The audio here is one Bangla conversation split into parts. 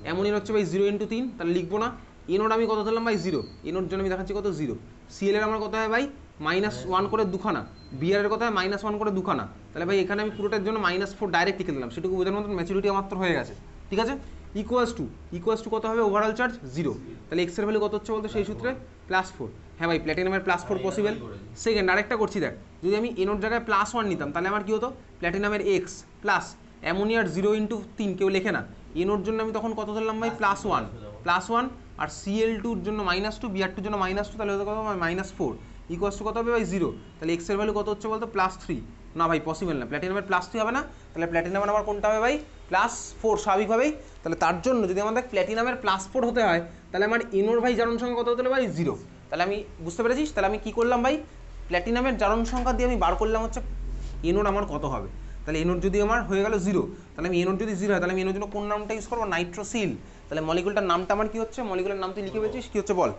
অ্যামোনিয়ার হচ্ছে ভাই 0 × 3, তাহলে লিখবো না। এনোর আমি কত ধরলাম ভাই 0, এনোর জন্য আমি দেখাচ্ছি কত 0। সিএল এর আমার কত হয় ভাই -1 করে দুখানা, বিআর এর কত হয় -1 করে দুখানা, তাহলে ভাই এখানে আমি পুরোটার জন্য -4 ডাইরেক্ট লিখে দিলাম, সেটুকু বোঝার মতন ম্যাচুরিটি মাত্র হয়ে গেছে, ঠিক আছে। ইকুয়ালস টু কত হবে ওভারঅল চার্জ 0, তাহলে এক্স এর ভ্যালু কত হচ্ছে বলতো সেই সূত্রে +4। হ্যাঁ ভাই প্ল্যাটিনামের +4 পসিবল। সেকেন্ড আরেকটা করছি দেখ, যদি আমি এনোর জায়গায় +1 নিতাম তাহলে আমার কি হতো, প্ল্যাটিনামের এক্স প্লাস অ্যামোনিয়ার 0 × 3 কেউ লেখে না, এনোর জন্য আমি তখন কত ধরলাম ভাই +1, আর Cl2 জন্য -2, Br2 জন্য -2, তাহলে হতো কত -4, ইকুয়ালস টু কত হবে ভাই 0, তাহলে এক্স এর ভ্যালু কত হচ্ছে বলতো +3। না ভাই পসিবল না, প্ল্যাটিনামের +3 হবে না, তাহলে প্ল্যাটিনামের আমার কোনটা হবে ভাই +4 স্বাভাবিকভাবেই। তাহলে তার জন্য যদি আমাদের প্ল্যাটিনামের +4 হতে হয় তাহলে আমার এনোর ভাই জারণ সংখ্যা কত হতে হবে ভাই 0। তাহলে আমি বুঝতে পেরেছিস, তাহলে আমি কি করলাম ভাই প্ল্যাটিনামের জারণ সংখ্যা দিয়ে আমি বার করলাম হচ্ছে এনোর আমার কত হবে। তাহলে এনোর যদি আমার হয়ে গেল 0, তাহলে আমি এনোর যদি 0 হয় তাহলে আমি এনোর জন্য কোন নামটা ইউজ করবো, নাইট্রোসিল। তাহলে মলিকুলটার নামটা আমার কি হচ্ছে, মলিকুলার নাম তুই লিখে পেয়েছিস কি হচ্ছে বল,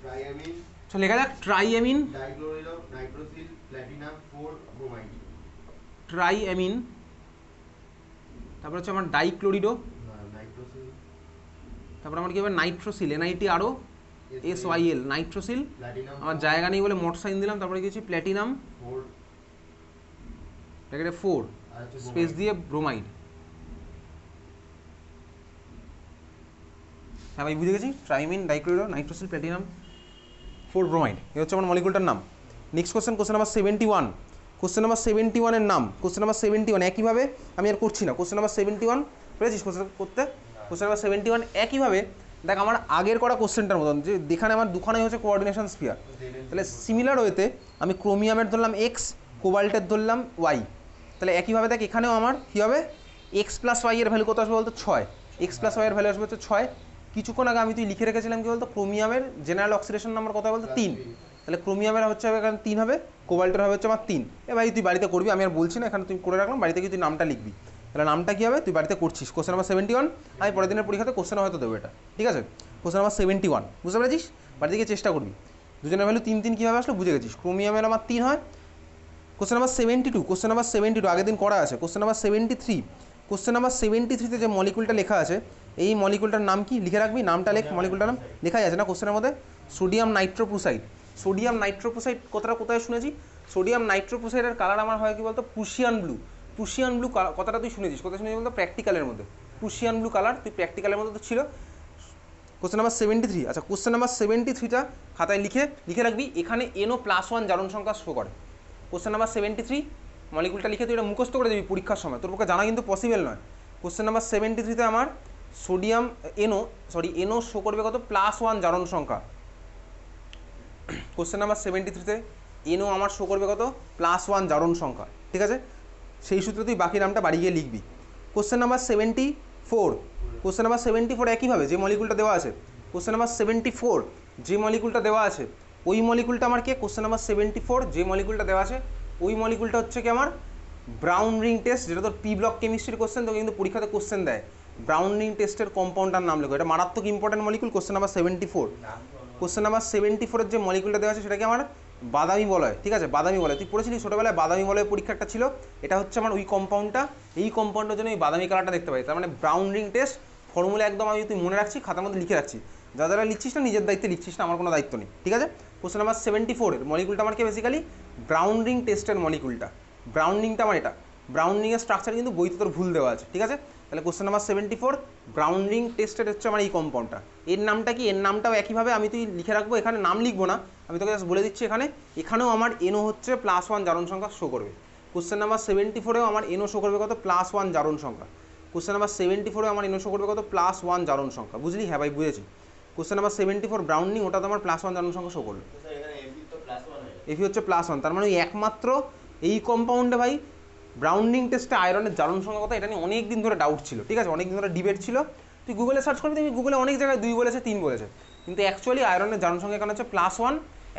ট্রাইঅ্যামিন, চল লেখা যাক triammine, dichlorido nitrosyl platinum 4 bromide. Triammine, তারপর হচ্ছে আমার ডাইক্লোরিডো, নাইট্রোসিল, তারপর আমার কি হবে নাইট্রোসিল, NIT SYL নাইট্রোসিল, আমার জায়গা নেই বলে মোট সাইন দিলাম, তারপরে গেছি প্ল্যাটিনাম 4 ব্র্যাকেটে 4 স্পেস দিয়ে ব্রোমাইড। হ্যাঁ ভাই বুঝে গেছি, ট্রাইমিন ডাইক্লোরিডো নাইট্রোসিল প্ল্যাটিনাম 4 ব্রোমাইড, এই হচ্ছে আমার মলিকুলটার নাম। Next question, question number 71, question number 71 এর নাম, কোশ্চেন নাম্বার 71 একইভাবে আমি আর করছি না, কোশ্চেন নাম্বার 71 পেরেছিস কোশ্চেন করতে, কোশ্চেন নাম্বার 71 একইভাবে দেখ আমার আগের করা কোশ্চেনটার মতন, যে যেখানে আমার দুখানাই হচ্ছে কোঅর্ডিনেশন স্ফিয়ার, তাহলে সিমিলার ওয়েতে আমি ক্রোমিয়ামের ধরলাম এক্স, কোবাল্টের ধরলাম ওয়াই, তাহলে একইভাবে দেখ এখানেও আমার কী হবে এক্স প্লাস ওয়াই এর ভ্যালু কত আসবে বলতো 6, এক্স প্লাস ওয়াই এর ভ্যালু আসবে হচ্ছে 6। কিছুক্ষণ আগে আমি তুই লিখে রেখেছিলাম কি বলতো ক্রোমিয়ামের জেনারেল অক্সিডেশন নাম্বার কত বলতো 3, তাহলে ক্রোমিয়ামের হচ্ছে এখানে 3 হবে, কোবাল্টের হবে হচ্ছে আমার 3। এ ভাই তুই বাড়িতে করবি, আমি আর বলছি না, এখানে তুই করে রাখলাম, বাড়িতে গিয়ে তুই নামটা লিখবি, তাহলে নামটা কী হবে তুই বাড়িতে করছিস। কোশ্চেন নাম্বার 71 আমি পরের দিনের পরীক্ষাতে কোশ্চেন হয়তো দেবো এটা, ঠিক আছে। কোশ্চেন নাম্বার 71 বুঝতে পেরেছিস, বাড়িতে গিয়ে চেষ্টা করবি। দুজনের ভ্যালু 3 কীভাবে আসলো বুঝে গেছিস, ক্রোমিয়ামের আমার 3 হয়। কোশ্চেন নাম্বার 72, কোশ্চেন নাম্বার 72 আগের দিন করা আছে। কোশ্চেন নাম্বার 73, কোশ্চেন নাম্বার 73তে যে মলিকুলটা লেখা আছে এই মলিকুলটার নাম কি লিখে রাখবি, নামটা লেখ, মলিকুলটার নাম লেখাই আছে না কোশ্চেনের মধ্যে, সোডিয়াম নাইট্রোপ্রোসাইড। সোডিয়াম নাইট্রোপ্রোসাইড কথাটা কোথায় শুনেছি, সোডিয়াম নাইট্রোপ্রোসাইডের কালার আমার হয় কি বলতো প্রুশিয়ান ব্লু, প্রুশিয়ান ব্লু কথাটা তুই শুনেছিস, কোথায় শুনেছিস বলতো প্র্যাকটিক্যালের মধ্যে, প্রুশিয়ান ব্লু কালার তুই প্র্যাকটিক্যালের মধ্যে তো ছিল। কোশ্চেন নাম্বার 73, আচ্ছা কোশ্চেন নাম্বার 73টা খাতায় লিখে রাখবি, এখানে NO+1 জারণ সংখ্যা শো করে। কোশ্চেন নাম্বার 73 মলিকুলটা লিখে তুই এটা মুখস্থ করে দিবি পরীক্ষার সময়, তোর পক্ষে জানা কিন্তু পসিবল নয়। কোশ্চেন নাম্বার 73তে আমার সোডিয়াম NO শো করবে কত +1 জারণ সংখ্যা। কোশ্চেন নাম্বার 73তে NO আমার শো করবে কত +1 জারণ সংখ্যা, ঠিক আছে। সেই সূত্রে তুই বাকি নামটা বাড়ি গিয়ে লিখবি। কোশ্চেন নাম্বার 74, কোশ্চেন নাম্বার 74 একইভাবে যে মলিকুলটা দেওয়া আছে, কোশ্চেন নাম্বার 74 যে মলিকুলটা দেওয়া আছে ওই মলিকুলটা আমার কে, কোশ্চেন নাম্বার 74 যে মলিকুলটা দেওয়া আছে ওই মলিকুলটা হচ্ছে কি আমার ব্রাউন রিং টেস্ট, যেটা তোর পি ব্লক কেমিস্ট্রির কোশ্চেন, তোকে কিন্তু পরীক্ষাতে কোশ্চেন দেয় ব্রাউন রিং টেস্টের কম্পাউন্ডার নাম লেখো, এটা মারাত্মক important molecule. Question number 74, question number 74 যে মলিকুলটা দেওয়া আছে সেটাকে আমার বাদামি বলয়, ঠিক আছে, বাদামি বলয়। তুই পড়েছিলি ছোটোবেলায় বাদামি বলয় পরীক্ষা একটা ছিল, এটা হচ্ছে আমার ওই কম্পাউন্ডটা, এই কম্পাউন্ডের জন্য এই বাদামি কালারটা দেখতে পাই, তার মানে ব্রাউন রিং টেস্ট ফর্মুলা একদম আমি তুই মনে রাখছি খাতার মধ্যে লিখে রাখছি, যারা লিখছিস না নিজের দায়িত্বে লিখছিস না, আমার কোনো দায়িত্ব নেই, ঠিক আছে। কোশ্চেন নাম্বার 74 এর মলিকুলটা আমার কি বেসিক্যালি ব্রাউন রিং টেস্টের মলিকুলটা, ব্রাউন রিংটা আমার এটা, ব্রাউন রিংয়ের স্ট্রাকচার কিন্তু বইতে তোর ভুল দেওয়া আছে, ঠিক আছে। তাহলে কোশ্চেন নাম্বার 74 ব্রাউন রিং টেস্টের হচ্ছে আমার এই কম্পাউন্ডটা, এর নামটা কি, এর নামটাও একইভাবে আমি তুই লিখে রাখবো, এখানে নাম লিখবো না, আমি তোকে জাস্ট বলে দিচ্ছি এখানেও আমার NO হচ্ছে +1 জারণ সংখ্যা শো করবে। কোশ্চেন নাম্বার 74এও আমার NO শো করবে কত +1 জারণ সংখ্যা। কোশ্চেন নাম্বার 74এও আমার NO শো করবে কত +1 জারণ সংখ্যা, বুঝলি, হ্যাঁ ভাই বুঝেছি। কোশ্চেন নাম্বার 74 ব্রাউন রিং ওটা তো আমার +1 জারণ সংখ্যা শো করবে, এফি হচ্ছে +1, তার মানে ওই একমাত্র এই কম্পাউন্ডে ভাই ব্রাউন রিং টেস্টে আয়রনের জারণ সংখ্যা কথা এটা নিয়ে অনেক দিন ধরে ডাউট ছিল, ঠিক আছে, অনেক দিন ধরে ডিবেট ছিল। তুই গুগলে সার্চ করবি, তুমি গুগলে অনেক জায়গায় 2 বলেছে 3 বলেছে, কিন্তু অ্যাকচুয়ালি আয়রনের জারণ সংখ্যা এখানে হচ্ছে +1।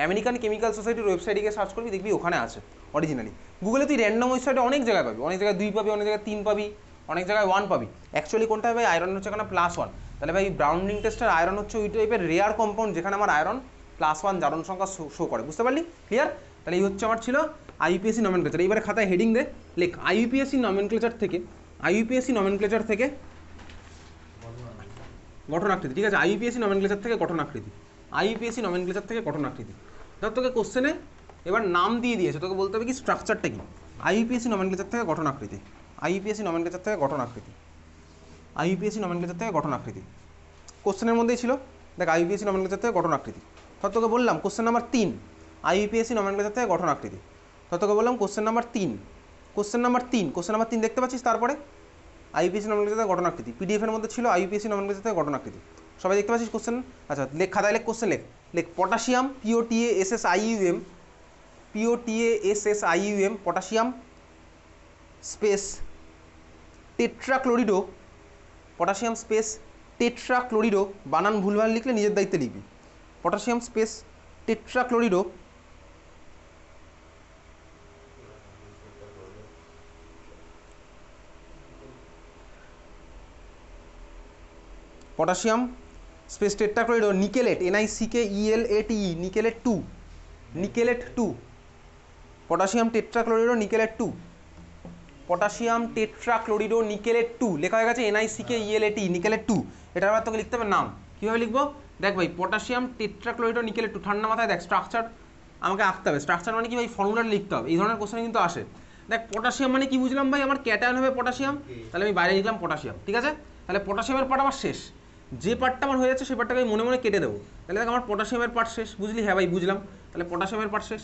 আমেরিকান কেমিক্যাল সোসাইটির ওয়েবসাইটে গিয়ে সার্চ করবি দেখবি ওখানে আছে অরিজিনালি। গুগলে তুই র্যান্ডম ওয়েবসাইটে অনেক জায়গায় পাবি, অনেক জায়গায় 2 পাবি, অনেক জায়গায় 3 পাবি, অনেক জায়গায় 1 পাবি। অ্যাকচুয়ালি কোনটা ভাই আয়রন হচ্ছে এখানে +1, তাহলে ভাই ব্রাউন রিং টেস্টের আয়রন হচ্ছে ওই টাইপের রেয়ার কম্পাউন্ড যেখানে আমার আয়রন +1 জারণ সংখ্যা শো করে, বুঝতে পারলি, ক্লিয়ার। তাহলে এই হচ্ছে আমার ছিল IUPAC নমেনক্লেচার। এবারে খাতায় হেডিং দে, লেখ IUPAC নমেনক্লেচার থেকে গঠন আকৃতি, ঠিক আছে, আইইউপিএসসি নমেনক্লেচার থেকে গঠন আকৃতি, আইইউপিএসসি নমেনক্লেচার থেকে গঠন আকৃতি। ধর তোকে কোশ্চেনে এবার নাম দিয়ে দিয়েছে, তোকে বলতে হবে কি স্ট্রাকচারটা কি, আইইউপিএসসি নমেনক্লেচার থেকে গঠন আকৃতি, আইইউপিএসসি নমেনক্লেচার থেকে গঠন আকৃতি, আইইউপিএসসি নমেনক্লেচার থেকে গঠন আকৃতি, কোশ্চেনের মধ্যেই ছিল। দেখ আইইউপিএসসি নমেনক্লেচার থেকে গঠন আকৃতি, ধর তোকে বললাম কোশ্চেন নাম্বার 3 আইইউপিএসসি নমেনক্লেচার থেকে গঠন আকৃতি, ধর তোকে বললাম কোশ্চেন নাম্বার 3, কোশ্চেন নাম্বার 3 দেখতে পাচ্ছিস, তারপরে আইইউপিএসসি নমেনক্লেচার থেকে গঠন আকৃতি, পিডিএফের মধ্যে ছিল আইইউপিএসসি নমেনক্লেচার থেকে গঠন আকৃতি, সবাই দেখতে পাচ্ছিস কোশ্চেন। আচ্ছা লেখ, খাতায় লেখ, কোশ্চেন লেখ, লেখ potassium POTASSIUM, POTASSIUM potassium space tetrachlorido, potassium space tetrachlorido, বানান ভুলভাল লিখলে নিজের দায়িত্বে লিখবি, potassium space tetrachlorido, potassium space tetrachlorido, nickelate NiCKELATE, nickelate 2, nickelate 2, potassium tetrachlorido nickelate 2, potassium tetrachlorido nickelate 2 লেখা হয়ে গেছে NiCKELATE, নিকেলেট 2। এটার আবার তোকে লিখতে হবে নাম, কীভাবে লিখবো দেখ ভাই, পটাশিয়াম টেট্রাক্লোরিডো নিকেলেট 2, ঠান্ডা মাথায় দেখ স্ট্রাকচার আমাকে আঁকতে হবে, স্ট্রাকচার মানে কি ভাই, ফর্মুলাটা লিখতে হবে, এই ধরনের কোশ্চেন কিন্তু আসে। দেখ পটাশিয়াম মানে কি বুঝলাম ভাই, আমার ক্যাটায়ন হবে পটাশিয়াম, তাহলে আমি বাইরে লিখলাম পটাশিয়াম, ঠিক আছে, তাহলে পটাশিয়ামের পার্ট আমার শেষ, যে পার্টটা আমার হয়ে যাচ্ছে সেই পার্টটাকে আমি মনে মনে কেটে দেবো, তাহলে দেখ আমার পটাশিয়ামের পার্ট শেষ, বুঝলি, হ্যাঁ ভাই বুঝলাম, তাহলে পটাশিয়ামের পার্ট শেষ।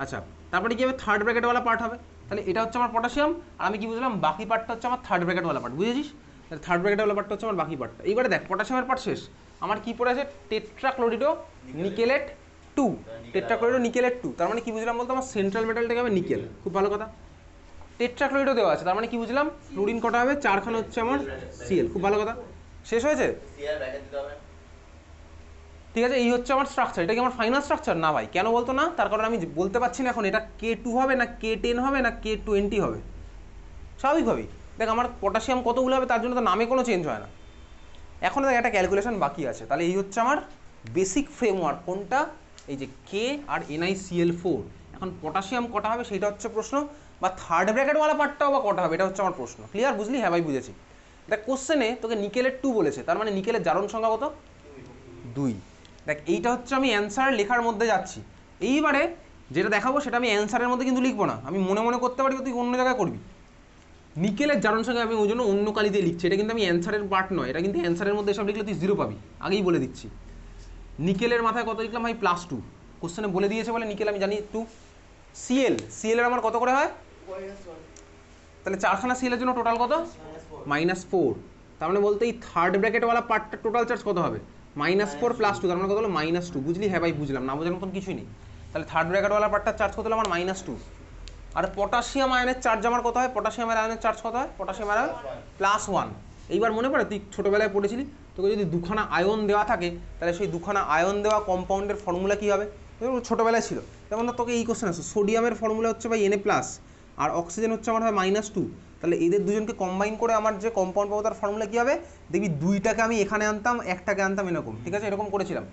আচ্ছা তারপরে কি হবে, থার্ড ব্র্যাকেটওয়ালা পার্ট হবে, তাহলে এটা হচ্ছে আমার পটাশিয়াম, আর আমি কি বুঝলাম, বাকি পার্টটা হচ্ছে আমার থার্ড ব্র্যাকেটওয়ালা পার্ট, বুঝেছিস, তাহলে থার্ড ব্র্যাকেটওয়ালা পার্টটা হচ্ছে আমার বাকি পার্টটা। এইবারে দেখ পটাশিয়ামের পার্ট শেষ, আমার কি পড়ে আছে, টেট্রাক্লোরিডো নিকেলেট 2, টেট্রাক্লোরিডো নিকেলেট 2, তার মানে কি বুঝলাম বলতো, আমার সেন্ট্রাল মেটালটাকে হবে নিকেল, খুব ভালো কথা। টেট্রাক্লোরিডো দেওয়া আছে, তার মানে কি বুঝলাম, ফ্লুরিন কটা হবে, 4খানা হচ্ছে আমার Cl, খুব ভালো কথা। শেষ হয়েছে, ঠিক আছে, এই হচ্ছে আমার স্ট্রাকচার। এটা কি আমার ফাইনাল স্ট্রাকচার না ভাই, কেন বলতো না, তার কারণ আমি বলতে পারছি না এখন এটা K2 হবে না K10 হবে না K20 হবে, স্বাভাবিকভাবেই দেখ আমার পটাশিয়াম কতগুলো হবে তার জন্য তো নামে কোনো চেঞ্জ হয় না। এখন দেখ একটা ক্যালকুলেশন বাকি আছে, তাহলে এই হচ্ছে আমার বেসিক ফ্রেমওয়ার্ক, কোনটা, এই যে K আর NiCl4। এখন পটাশিয়াম কটা হবে সেটা হচ্ছে প্রশ্ন, বা থার্ড ব্র্যাকেটওয়ালা পার্টটাও বা কটা হবে এটা হচ্ছে আমার প্রশ্ন, ক্লিয়ার, বুঝলি, হ্যাঁ ভাই বুঝেছি। দেখ কোশ্চেনে তোকে নিকেলের 2 বলেছে, তার মানে নিকেলের জারণ সংখ্যা কত, 2। দেখ এইটা হচ্ছে আমি অ্যান্সার লেখার মধ্যে যাচ্ছি, এইবারে যেটা দেখাবো সেটা আমি অ্যান্সারের মধ্যে কিন্তু লিখবো না, আমি মনে মনে করতে পারি, তুই অন্য জায়গায় করবি। নিকেলের জারণ সংখ্যা আমি ওই জন্য অন্য কালি দিয়ে লিখছি, এটা কিন্তু আমি অ্যান্সারের পার্ট নয়, এটা কিন্তু অ্যান্সারের মধ্যে সব লিখলে তুই 0 পাবি, আগেই বলে দিচ্ছি। নিকেলের মাথায় কত লিখলাম ভাই, +2, কোশ্চেনে বলে দিয়েছে বলে নিকেল আমি জানি 2। Cl এর আমার কত করে হয়, তাহলে 4খানা Cl এর জন্য টোটাল কত, -4, তার মানে বলতে এই থার্ড ব্র্যাকেটওয়ালা পার্টটা টোটাল চার্জ কত হবে, -4 + 2, তার মানে কত হলো -2, বুঝলি, হ্যাঁ ভাই বুঝলাম, না বোঝার মতন কিছুই নেই। তাহলে থার্ড ব্র্যাকেটওয়ালা পার্টটার চার্জ কত হলো আমার -2। আর পটাশিয়াম আয়নের চার্জ আমার কত হয়, পটাশিয়ামের আয়নের চার্জ কত হয়, পটাশিয়াম আয়ন +1। এইবার মনে পড়ে তুই ছোটোবেলায় পড়েছিলি, তোকে যদি দুখানা আয়ন দেওয়া থাকে তাহলে সেই দুখানা আয়ন দেওয়া কম্পাউন্ডের ফর্মুলা কী হবে, ছোটোবেলায় ছিল, যেমন ধর তোকে এই কোশ্চেন আছে, সোডিয়ামের ফর্মুলা হচ্ছে ভাই Na+, আর অক্সিজেন হচ্ছে আমার হয় -2, তাহলে এদের দুজনকে কম্বাইন করে আমার যে কম্পাউন্ড পাবো তার ফর্মুলা কী হবে, দেখবি 2টাকে আমি এখানে আনতাম, 1টাকে আনতাম এরকম, ঠিক আছে, এরকম করেছিলাম,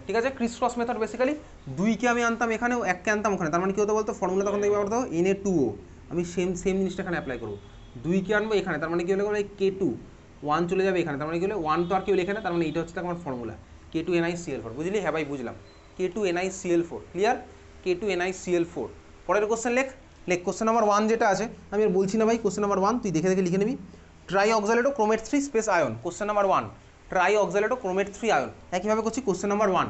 ঠিক আছে, ক্রিস ক্রস মেথড বেসিক্যালি, 2কে আমি আনতাম এখানেও, 1কে আনতাম ওখানে, তার মানে কী হতো বলতো, ফর্মুলা তখন দেখবে বলতো Na2O, আমি সেম জিনিসটা এখানে অ্যাপ্লাই করবো, 2কে আনবো এখানে, তার মানে কী হলো K2, 1 চলে যাবে এখানে, তার মানে কী হলো 1 তো আর কেউ লেখে না, তার মানে এইটা হচ্ছে আমার ফর্মুলা K2 NiCl4, বুঝলি, হ্যাঁ ভাই বুঝলাম, K2 NiCl4, clear, K2 NiCl4। পরের কোশ্চেন লেখ, কোশ্চেন নাম্বার 1 যেটা আছে, আমি আর বলছি না ভাই, কোশ্চেন নাম্বার 1 তুই দেখে দেখে লিখে নিবি, tri oxalato chromate 3 space ion, question number 1 tri oxalato chromate 3 ion, একইভাবে করছি question number 1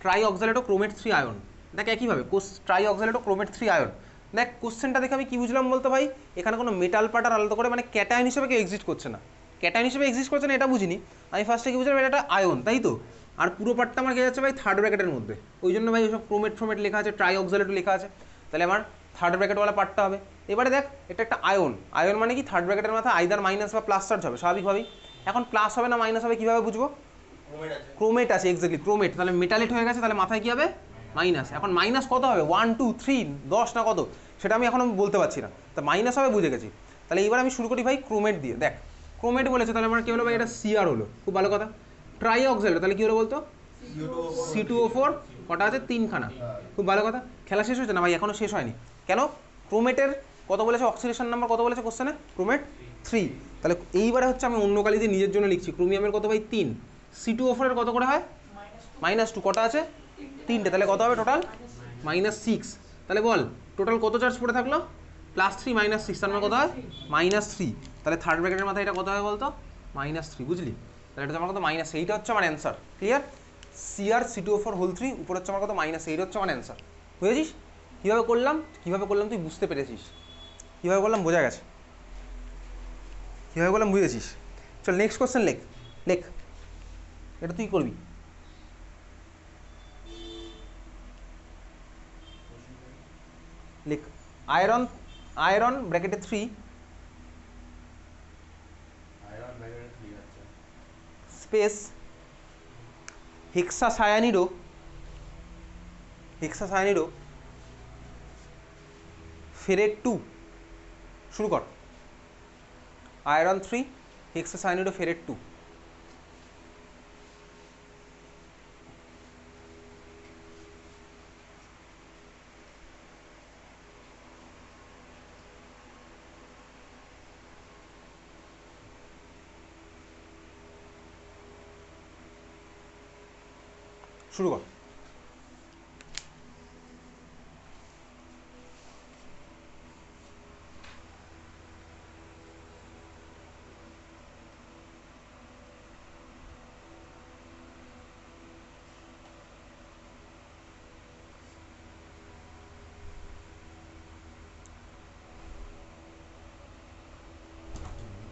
tri oxalato chromate 3 ion, দেখ একইভাবে ট্রাই অক্সালেটো ক্রোমেট 3 আয়ন। দেখ কোশ্চেনটা দেখে আমি কি বুঝলাম বলতো ভাই, এখানে কোনো মেটাল পার্টার আলাদা করে মানে ক্যাটায়ন হিসেবে কেউ এক্সিস্ট করছে না, ক্যাটায়ন হিসেবে এক্সিস্ট করছে না এটা বুঝিনি আমি, ফার্স্টে কি বুঝলাম এটা একটা আয়ন, তাই তো, আর পুরো পার্টটা আমার কে যাচ্ছে ভাই থার্ড ব্র্যাকেটের মধ্যে, ওই জন্য ভাই ওইসব ক্রোমেট লেখা আছে, ট্রাই অক্সালেটো লেখা আছে, তাহলে আমার থার্ড ব্র্যাকেটওয়ালা পার্টটা হবে। এবারে দেখ এটা একটা আয়ন, আয়ন মানে কি থার্ড ব্র্যাকেটের মাথায় আইদার মাইনাস বা প্লাস চার্জ হবে স্বাভাবিকভাবেই, এখন প্লাস হবে না মাইনাস হবে কীভাবে বুঝবো, ক্রোমেট আছে, এক্স্যাক্টলি ক্রোমেট, তাহলে মেটালেট হয়ে গেছে, তাহলে মাথায় কী হবে মাইনাস, এখন মাইনাস কত হবে 1 2 3 10 না কত সেটা আমি এখন বলতে পারছি না, তা মাইনাস হবে বুঝে গেছি। তাহলে এইবার আমি শুরু করি ভাই ক্রোমেট দিয়ে, দেখ ক্রোমেট বলেছে তাহলে আমার কী হলো ভাই, এটা Cr হলো, খুব ভালো কথা। ট্রাই অক্সালেটো তাহলে কী হলো বলতো, C2O4 কটা আছে 3খানা, খুব ভালো কথা। খেলা শেষ হয়েছে না ভাই, এখনও শেষ হয়নি, কেন, ক্রোমেটের কত বলেছে, অক্সিডেশন নাম্বার কত বলেছে কোশ্চেনে, ক্রোমেট 3, তাহলে এইবারে হচ্ছে আমি অন্য কালি দিয়ে নিজের জন্য লিখছি, ক্রোমিয়ামের কত ভাই 3, C2O4 এর কত করে হয় -2, কটা আছে 3টে, তাহলে কত হবে টোটাল -6। তাহলে বল টোটাল কত চার্জ পড়ে থাকলো +3 -6, তার মানে কত হয় -3। তাহলে থার্ড ব্র্যাকেটের মাথায় এটা কত হয় বলতো -3, বুঝলি? তাহলে এটা আমার কত -8 হচ্ছে আমার অ্যান্সার। ক্লিয়ার? Cr(C2O4 হোল 3) উপরে হচ্ছে আমার কত -8 হচ্ছে আমার অ্যান্সার। বুঝেছিস কীভাবে করলাম তুই বুঝতে পেরেছিস? কীভাবে করলাম বোঝা গেছে? কীভাবে করলাম বুঝেছিস? চল নেক্সট কোশ্চেন লেখ, এটা তুই করবি। লেখ আয়রন ব্র্যাকেটে 3 আয়রন ব্র্যাকেটে 3 আছে স্পেস হেক্সাসায়ানিডো ফেরেট 2। শুরু কর। Iron 3 হেক্সাসায়ানিডো ferrate 2। শুরু কর।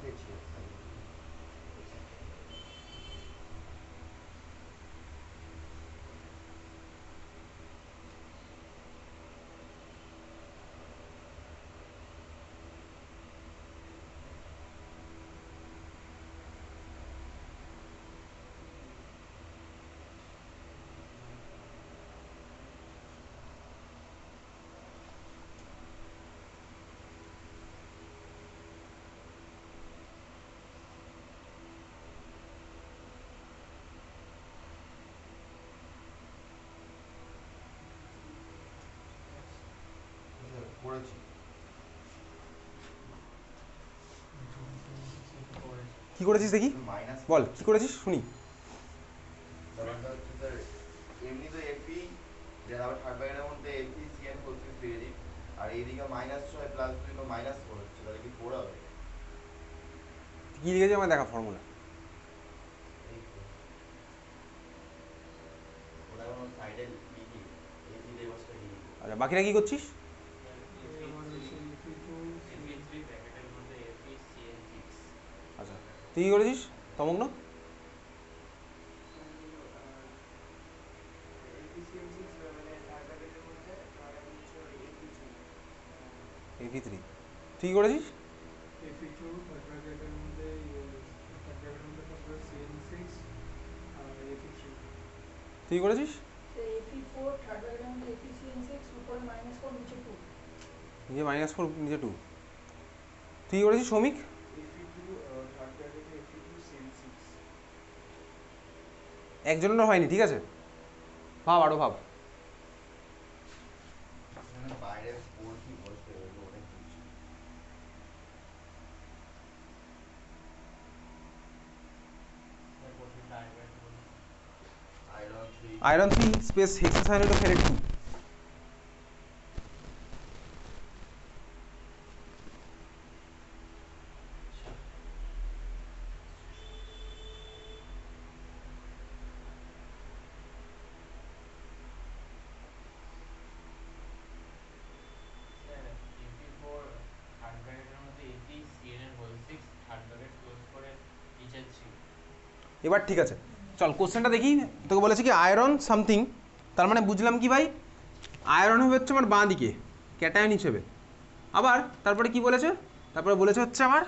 লিখেছি করেছি। কি করেছিস দেখি, মাইনাস বল কি করেছিস শুনি। ব্যাপারটা হচ্ছে স্যার এমনি তো এপি যেটা আবার থার্ড ব্র্যাকেটের মধ্যে এপি সিএন করতে পেরেছি, আর এইদিকে -6 +2 তো -4 হচ্ছে, তাহলে কি 4 হবে? কি লিখেছিস আমার দেখা ফর্মুলা। এই তো ওটা কোনো সাইডে লিখি, এপি লেবাসটা লিখি। আচ্ছা বাকিরা কি করছিস? আচ্ছা তুই কি করেছিস তমগ্ন? AP3। তুই কি করেছিস? তুই কি করেছিস? AP4 থার্ড ব্র্যাকেটের মধ্যে APCN6 উপরে -4 নিচে 2। নিচে -4 নিচে 2। তুই কি করেছিস সৌমিক? একজনের হয়নি, ঠিক আছে ভাব আরো ভাব। এখানে বাইরে 4 কি বসবে অনেক কিছু। Iron 3 space hexacyanido ferrate 2। এবার ঠিক আছে চল কোশ্চেনটা দেখি। তোকে বলেছে কি আয়রন সামথিং, তার মানে বুঝলাম কি ভাই আয়রন হবে হচ্ছে আমার বাঁ দিকে ক্যাটায়ন হিসেবে। আবার তারপরে কি বলেছে, তারপরে বলেছে হচ্ছে আমার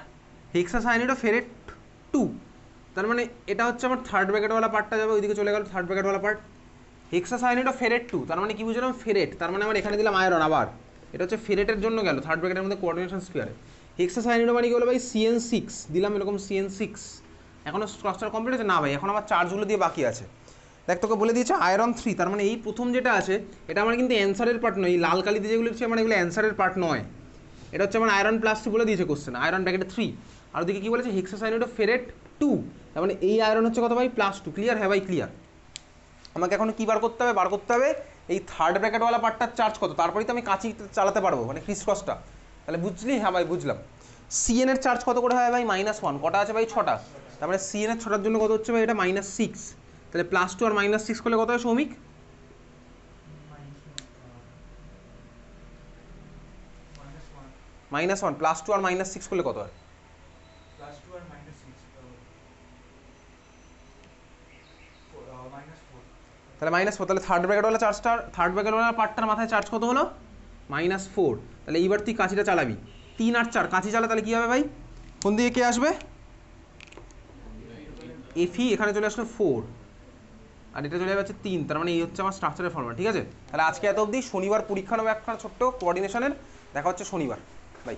হেক্সাসায়ানিডো ফেরেট 2, তার মানে এটা হচ্ছে আমার থার্ড ব্র্যাকেটওয়ালা পার্টটা যাবে ওইদিকে চলে গেল থার্ড ব্র্যাকেটওয়ালা পার্ট। হেক্সাসায়ানিডো ফেরেট 2 তার মানে কি বুঝলাম ফেরেট, তার মানে আমার এখানে দিলাম আয়রন, আবার এটা হচ্ছে ফেরেটের জন্য গেল থার্ড ব্র্যাকেটের মধ্যে কোঅর্ডিনেশন স্ফিয়ারে। হেক্সাসায়ানিডো মানে কি হলো ভাই CN6 দিলাম এরকম CN6। এখনও স্ট্রাকচার কমপ্লিট আছে না ভাই, এখন আমার চার্জগুলো দিয়ে বাকি আছে। দেখ তোকে বলে দিয়েছে আয়রন 3, তার মানে এই প্রথম যেটা আছে এটা আমার কিন্তু অ্যান্সারের পার্ট নয়, এই লাল কালিতে যেগুলো লিখছে মানে এগুলো অ্যান্সারের পার্ট নয়। এটা হচ্ছে আমার আয়রন +3 বলে দিয়েছে কোশ্চেন, আয়রন ব্র্যাকেটে 3। আর ওদিকে কী বলেছে হেক্সাসায়ানিডো ফেরেট 2, তার মানে এই আয়রন হচ্ছে কত ভাই +2, ক্লিয়ার? হ্যাঁ ভাই ক্লিয়ার। আমাকে এখন কি বার করতে হবে? বার করতে হবে এই থার্ড ব্র্যাকেটওয়ালা পার্টটার চার্জ কত, তারপরেই তো আমি কাঁচি চালাতে পারবো, মানে ক্রিস ক্রসটা। তাহলে বুঝলি? হ্যাঁ ভাই বুঝলাম। সিএন এর চার্জ কত করে হয় ভাই? -1, কটা আছে ভাই? 6টা। তার মানে সিএন এর 6টার জন্য কত হচ্ছে ভাই? এটা -6। তাহলে +2 আর -6 করলে কত হয় সৌমিক? -1, +2 আর -6 করলে কত হয়? তাহলে -4, তাহলে থার্ড ব্র্যাকেটওয়ালা চার্জটা, থার্ড ব্র্যাকেটওয়ালা পার্টটার মাথায় চার্জ কত হলো? -4। তাহলে এইবার তুই কাঁচিটা চালাবি, 3 আর 4 কাঁচি চালা, তাহলে কী হবে ভাই? কোন দিকে কে আসবে? এফি এখানে চলে আসলো 4, আর এটা চলে যাচ্ছে 3। তার মানে এই হচ্ছে আমার স্ট্রাকচারের ফর্মুলা, ঠিক আছে? তাহলে আজকে এত অবধি। শনিবার পরীক্ষা নেবে একটা ছোট্ট কোঅর্ডিনেশনের, দেখা হচ্ছে শনিবার। বাই।